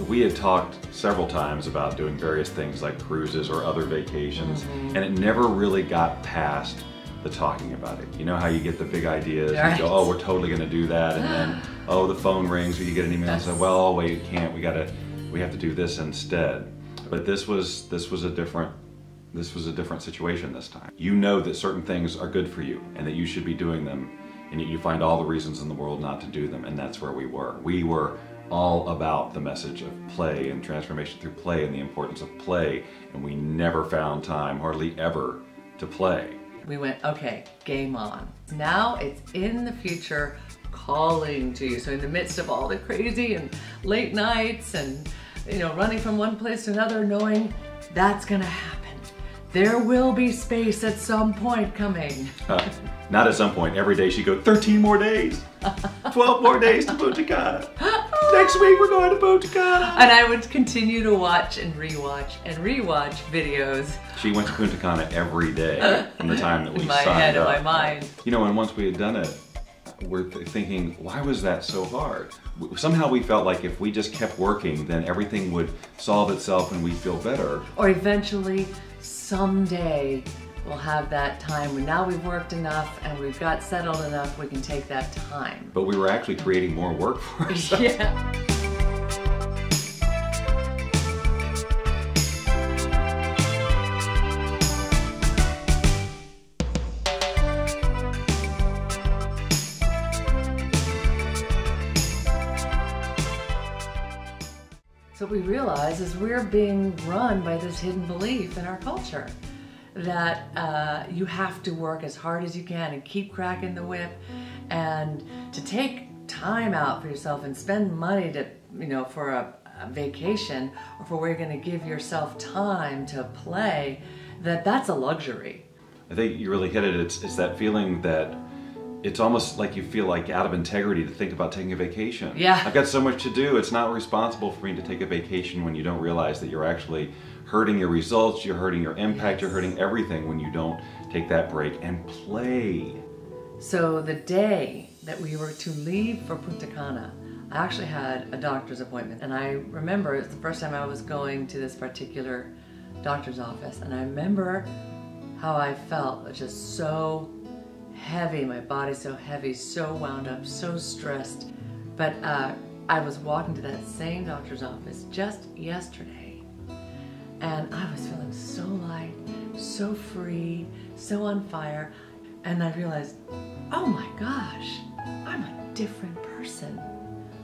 we had talked several times about doing various things like cruises or other vacations, and it never really got past the talking about it. You know how you get the big ideas, Right. you go, oh, we're totally gonna do that, and then, oh, the phone rings, or you get an email and say, well, oh, wait, we can't, we have to do this instead. But this was a different situation this time. You know that certain things are good for you and that you should be doing them, and yet you find all the reasons in the world not to do them, and that's where we were. We were all about the message of play and transformation through play and the importance of play, and we never found time, hardly ever, to play. We went, okay, game on. Now it's in the future calling to you. So in the midst of all the crazy and late nights and, you know, running from one place to another, knowing that's gonna happen. There will be space at some point coming. Not at some point. Every day she'd go, 13 more days, 12 more days to Punta Cana. Next week we're going to Punta Cana. And I would continue to watch and rewatch videos. She went to Punta Cana every day from the time that we signed up. In my head, in my mind. You know, and once we had done it, we're thinking, why was that so hard? Somehow we felt like if we just kept working, then everything would solve itself and we'd feel better. Or eventually, someday, we'll have that time when now we've worked enough and we've got settled enough, we can take that time. But we were actually creating more work for ourselves. Yeah. So what we realize is we're being run by this hidden belief in our culture that you have to work as hard as you can and keep cracking the whip, and to take time out for yourself and spend money to, you know, for a vacation or for where you're going to give yourself time to play, that's a luxury. I think you really hit it. It's that feeling that it's almost like you feel like out of integrity to think about taking a vacation. Yeah. I've got so much to do. It's not responsible for me to take a vacation when you don't realize that you're actually hurting your results, you're hurting your impact, you're hurting everything when you don't take that break and play. So the day that we were to leave for Punta Cana, I actually had a doctor's appointment, and I remember it's the first time I was going to this particular doctor's office, and I remember how I felt just so heavy, my body's so heavy, so wound up, so stressed. But I was walking to that same doctor's office just yesterday, and I was feeling so light, so free, so on fire, and I realized, oh my gosh, I'm a different person.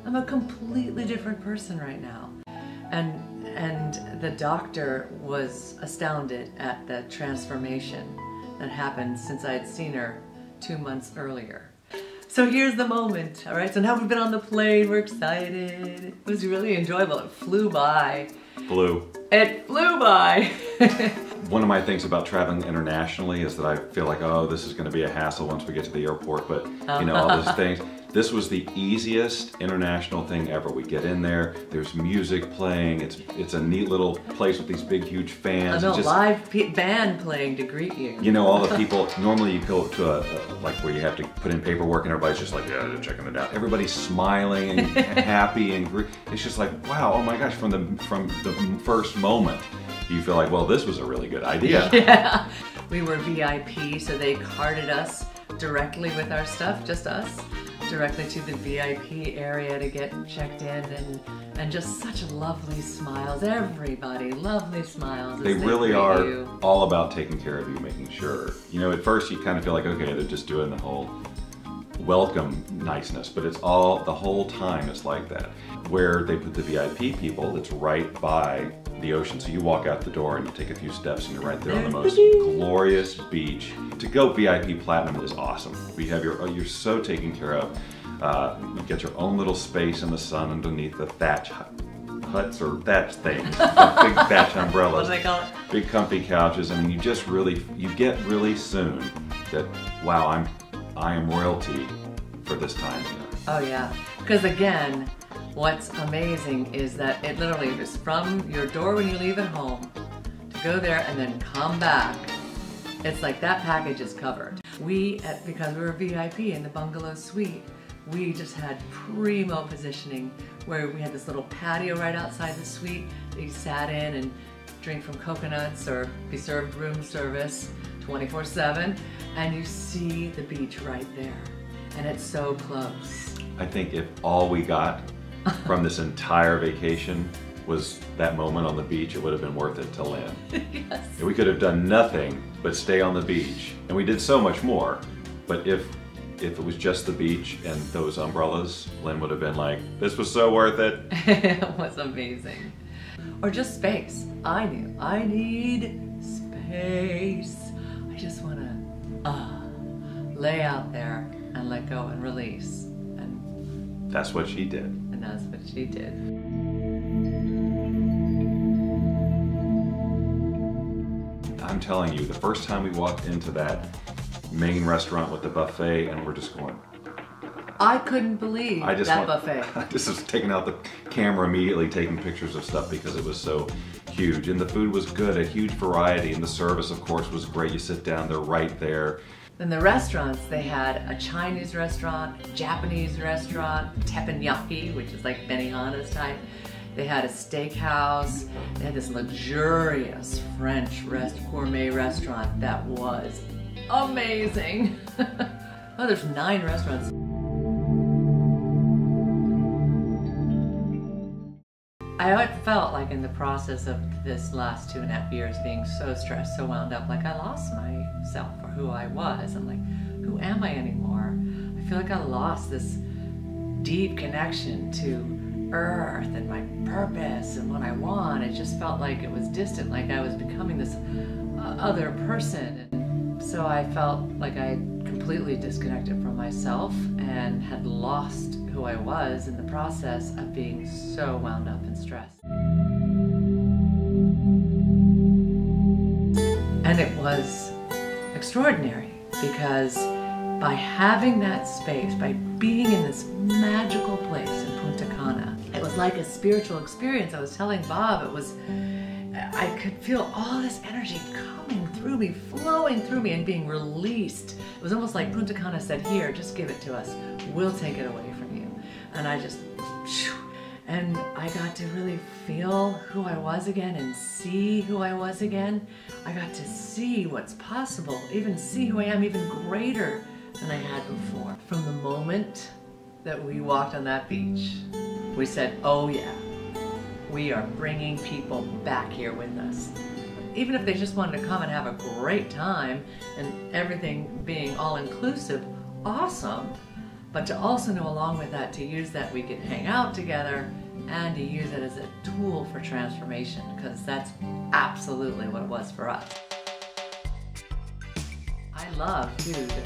I'm a completely different person right now. And the doctor was astounded at the transformation that happened since I had seen her 2 months earlier. So here's the moment, all right? So now we've been on the plane, we're excited. It was really enjoyable, it flew by. It flew by. One of my things about traveling internationally is that I feel like, oh, this is gonna be a hassle once we get to the airport, but you know, all those things. This was the easiest international thing ever. We get in there, there's music playing, it's a neat little place with these big, huge fans. And a live band playing to greet you. You know, all the people, normally you go to like where you have to put in paperwork and everybody's just like, yeah, they're checking it out. Everybody's smiling and happy, and it's just like, wow, oh my gosh, from the first moment, you feel like, well, this was a really good idea. Yeah. We were VIP, so they carted us directly with our stuff, just us, directly to the VIP area to get checked in, and just such lovely smiles. Everybody, lovely smiles. They really are all about taking care of you, making sure. You know, at first you kind of feel like, okay, they're just doing the whole welcome niceness, but it's all, the whole time it's like that. Where they put the VIP people, it's right by the ocean. So you walk out the door and you take a few steps and you're right there on the most glorious beach. To go VIP Platinum is awesome. You're so taken care of. You get your own little space in the sun underneath the thatch huts or thatch things, big thatch umbrellas. What do they call it? Big comfy couches. I mean, you get really soon that, wow, I am royalty for this time here. Oh yeah, because again, what's amazing is that it literally is from your door when you leave at home to go there and then come back. It's like that package is covered. Because we were VIP in the bungalow suite, we just had primo positioning where we had this little patio right outside the suite that you sat in and drink from coconuts or be served room service 24/7, and you see the beach right there, and it's so close. I think if all we got from this entire vacation was that moment on the beach, it would have been worth it to Lynn. Yes. We could have done nothing but stay on the beach, and we did so much more. But if it was just the beach and those umbrellas, Lynn would have been like, this was so worth it. It was amazing. Or just space. I knew I need space. I just want to lay out there and let go and release. And that's what she did. And that's what she did. I'm telling you, the first time we walked into that main restaurant with the buffet, and we're just going, I couldn't believe that buffet. I just was taking out the camera immediately, taking pictures of stuff because it was so huge. And the food was good, a huge variety, and the service, of course, was great. You sit down, they're right there. In the restaurants, they had a Chinese restaurant, a Japanese restaurant, teppanyaki, which is like Benihana's type. They had a steakhouse. They had this luxurious French gourmet restaurant that was amazing. Oh, there's 9 restaurants. I felt like in the process of this last 2.5 years being so stressed, so wound up, like I lost myself or who I was. I'm like, who am I anymore? I feel like I lost this deep connection to Earth and my purpose and what I want. It just felt like it was distant, like I was becoming this other person. And so I felt like I completely disconnected from myself and had lost who I was in the process of being so wound up and stressed. And it was extraordinary because by having that space, by being in this magical place in Punta Cana, it was like a spiritual experience. I was telling Bob, I could feel all this energy coming through me, flowing through me and being released. It was almost like Punta Cana said, here, just give it to us. We'll take it away from you. And I just, and I got to really feel who I was again and see who I was again. I got to see what's possible, even see who I am even greater than I had before. From the moment that we walked on that beach, we said, oh yeah, we are bringing people back here with us. Even if they just wanted to come and have a great time and everything being all-inclusive, awesome. But to also know along with that, to use that we could hang out together and to use it as a tool for transformation, because that's absolutely what it was for us. I love too that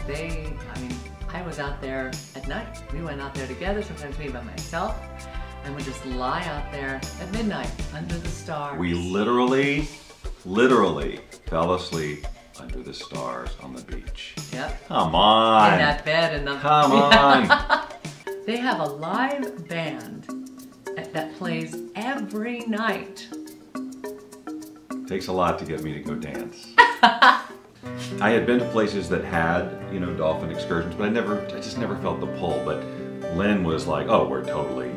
I was out there at night. We went out there together, sometimes me by myself, and we just lie out there at midnight under the stars. We literally fell asleep under the stars on the beach. Yep. Come on. In that bed in the... Come on. They have a live band that plays every night. Takes a lot to get me to go dance. I had been to places that had, dolphin excursions, but I just never felt the pull. But Lynn was like, oh, we're totally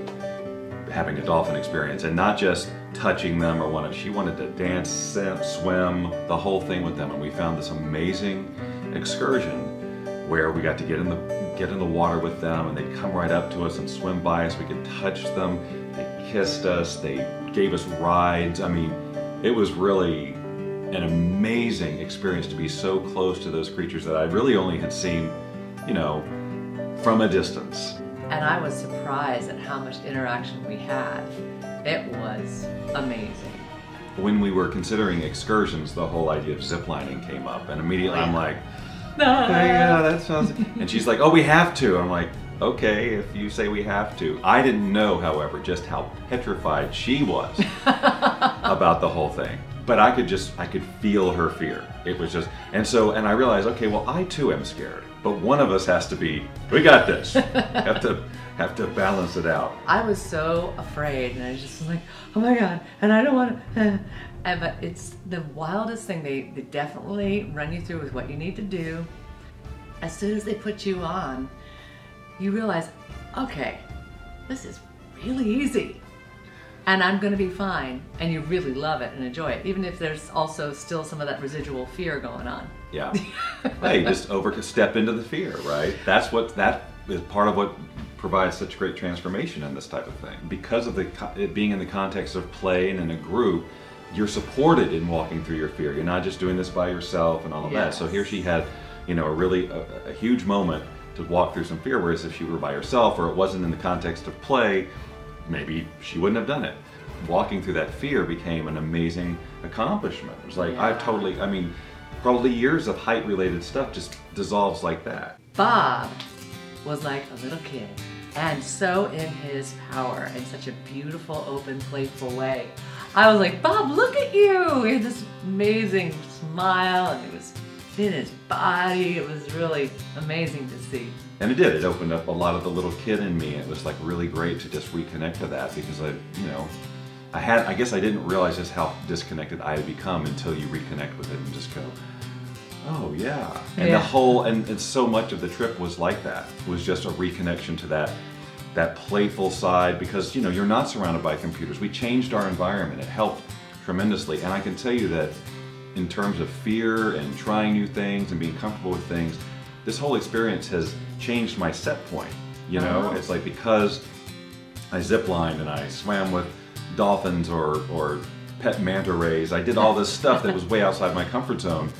having a dolphin experience, and not just touching them or she wanted to dance, swim, the whole thing with them. And we found this amazing excursion where we got to get in the water with them, and they'd come right up to us and swim by us. We could touch them. They kissed us. They gave us rides. I mean, it was really an amazing experience to be so close to those creatures that I really only had seen, from a distance. And I was surprised at how much interaction we had. It was amazing. When we were considering excursions, the whole idea of ziplining came up, and immediately I'm like, no. Yeah, that sounds... And she's like, oh, we have to. I'm like, okay, if you say we have to. I didn't know, however, just how petrified she was about the whole thing. But I could feel her fear. It was just, and I realized, okay, well, I too am scared. But one of us has to be, we got this. have to balance it out. I was so afraid, and I was just like, oh my God, and I don't want to. But it's the wildest thing. They definitely run you through with what you need to do. As soon as they put you on, you realize, okay, this is really easy. And I'm going to be fine. And you really love it and enjoy it, even if there's also still some of that residual fear going on. Yeah. Hey, just step into the fear, right? That is part of what provides such great transformation in this type of thing. Because of it being in the context of play and in a group, you're supported in walking through your fear. You're not just doing this by yourself and all of that. So here she had, you know, a huge moment to walk through some fear, whereas if she were by herself or it wasn't in the context of play, maybe she wouldn't have done it. Walking through that fear became an amazing accomplishment. It was like, I mean, probably years of height-related stuff just dissolves like that. Bob was like a little kid, and so in his power, in such a beautiful, open, playful way. I was like, Bob, look at you! He had this amazing smile, and he was in his body. It was really amazing to see. And it did. It opened up a lot of the little kid in me. It was like really great to just reconnect to that, because I guess I didn't realize just how disconnected I had become until you reconnect with it and just go, oh yeah. And the whole, and so much of the trip was like that. It was just a reconnection to that playful side, because you're not surrounded by computers. We changed our environment. It helped tremendously. And I can tell you that in terms of fear and trying new things and being comfortable with things, this whole experience has changed my set point. It's like, because I ziplined and I swam with dolphins or pet manta rays, I did all this stuff that was way outside my comfort zone,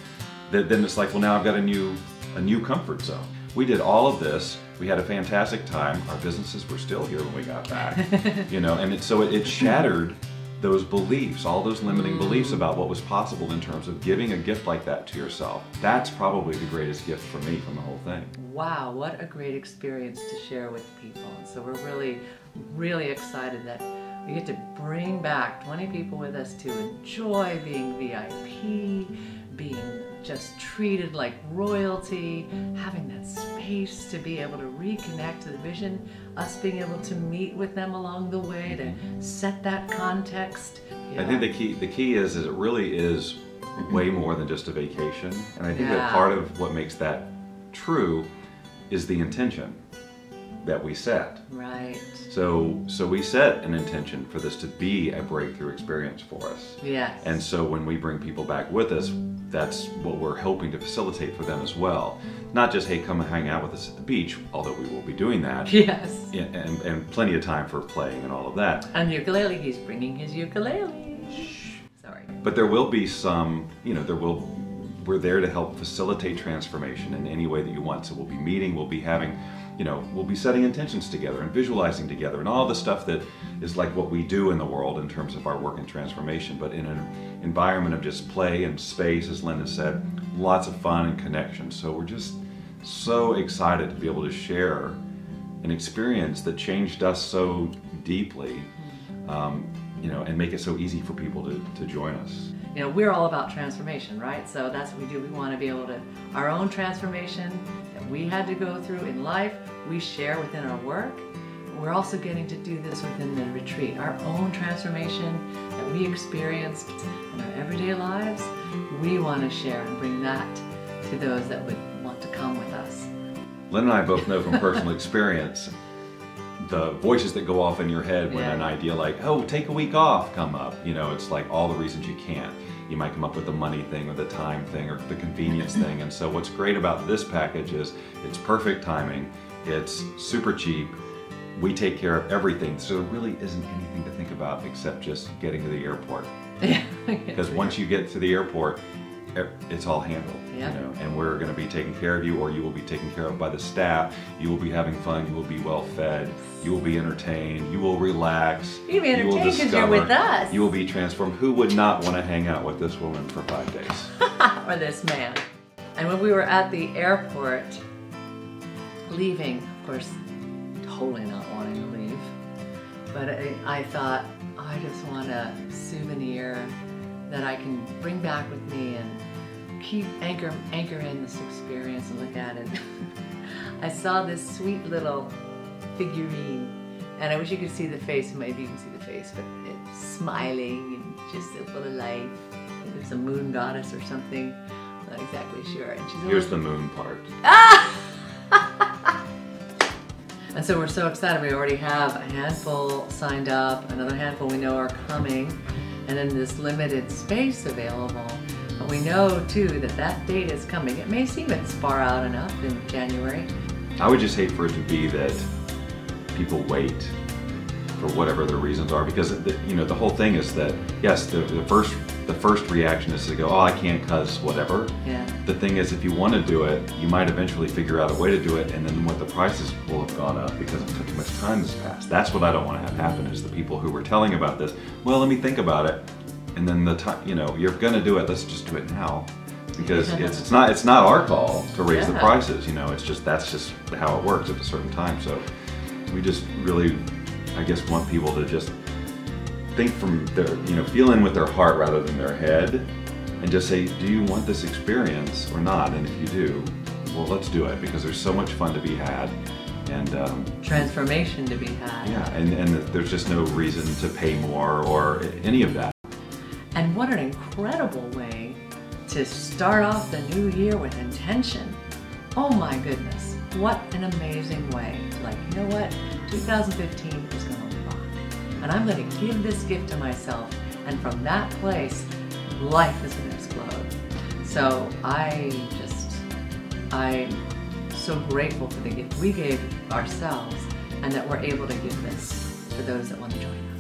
then it's like, well, now I've got a new comfort zone. We did all of this. We had a fantastic time. Our businesses were still here when we got back, and it shattered those beliefs, all those limiting beliefs about what was possible in terms of giving a gift like that to yourself. That's probably the greatest gift for me from the whole thing. Wow, what a great experience to share with people. And so we're really, really excited that we get to bring back 20 people with us to enjoy being VIP, being just treated like royalty, having that space to be able to reconnect to the vision, us being able to meet with them along the way to set that context. I think the key is it really is way more than just a vacation. And I think that part of what makes that true is the intention that we set. Right. So we set an intention for this to be a breakthrough experience for us. Yes. And so when we bring people back with us, that's what we're hoping to facilitate for them as well. Not just, hey, come and hang out with us at the beach, although we will be doing that. Yes. And plenty of time for playing and all of that. And ukulele, he's bringing his ukulele. Shh. Sorry. But there will be some, we're there to help facilitate transformation in any way that you want. So we'll be meeting, we'll be having, we'll be setting intentions together and visualizing together and all the stuff that is like what we do in the world in terms of our work and transformation, but in an environment of just play and space, as Linda said, lots of fun and connection. So we're just so excited to be able to share an experience that changed us so deeply, and make it so easy for people to join us. We're all about transformation, right? So that's what we do. We want to be able to, our own transformation that we had to go through in life, we share within our work. We're also getting to do this within the retreat. Our own transformation that we experienced in our everyday lives, we want to share and bring that to those that would want to come with us. Lynn and I both know from personal experience the voices that go off in your head when an idea like, oh, take a week off come up. It's like all the reasons you can't. You might come up with the money thing or the time thing or the convenience thing. And so what's great about this package is it's perfect timing. It's super cheap. We take care of everything. So there really isn't anything to think about except just getting to the airport. Because once you get to the airport, it's all handled, and we're going to be taking care of you, or you will be taken care of by the staff. You will be having fun. You will be well fed. You will be entertained. You will relax. You'll be entertained because you're with us. You will be transformed. Who would not want to hang out with this woman for 5 days? Or this man. And when we were at the airport, leaving, of course, totally not wanting to leave, but I thought, I just want a souvenir that I can bring back with me and keep anchor in this experience and look at it. I saw this sweet little figurine, and I wish you could see the face. Maybe you can see the face, but it's smiling and just so full of life. I think it's a moon goddess or something. I'm not exactly sure. And she's Here's the moon part. And so we're so excited. We already have a handful signed up, another handful we know are coming, and then this limited space available. But we know too that that date is coming. It may seem it's far out enough in January. I would just hate for it to be that people wait for whatever their reasons are, because the whole thing is that yes, the first reaction is to go, oh, I can't cause whatever. Yeah. The thing is, if you want to do it, you might eventually figure out a way to do it, and then what the prices will have gone up because too much time has passed. That's what I don't want to have happen, is the people who were telling about this, well, let me think about it, and then the time, you're going to do it, let's just do it now. Because it's not our call to raise the prices, it's just, that's just how it works at a certain time. So we just really, I guess, want people to just think from their, feel in with their heart rather than their head, and just say, do you want this experience or not? And if you do, well, let's do it, because there's so much fun to be had, and transformation to be had. Yeah, and there's just no reason to pay more or any of that. And what an incredible way to start off the new year with intention. Oh my goodness, what an amazing way. Like, you know what? 2015 is gonna rock. And I'm gonna give this gift to myself, and from that place, life is gonna explode. So I'm so grateful for the gift we gave ourselves, and that we're able to give this for those that want to join us.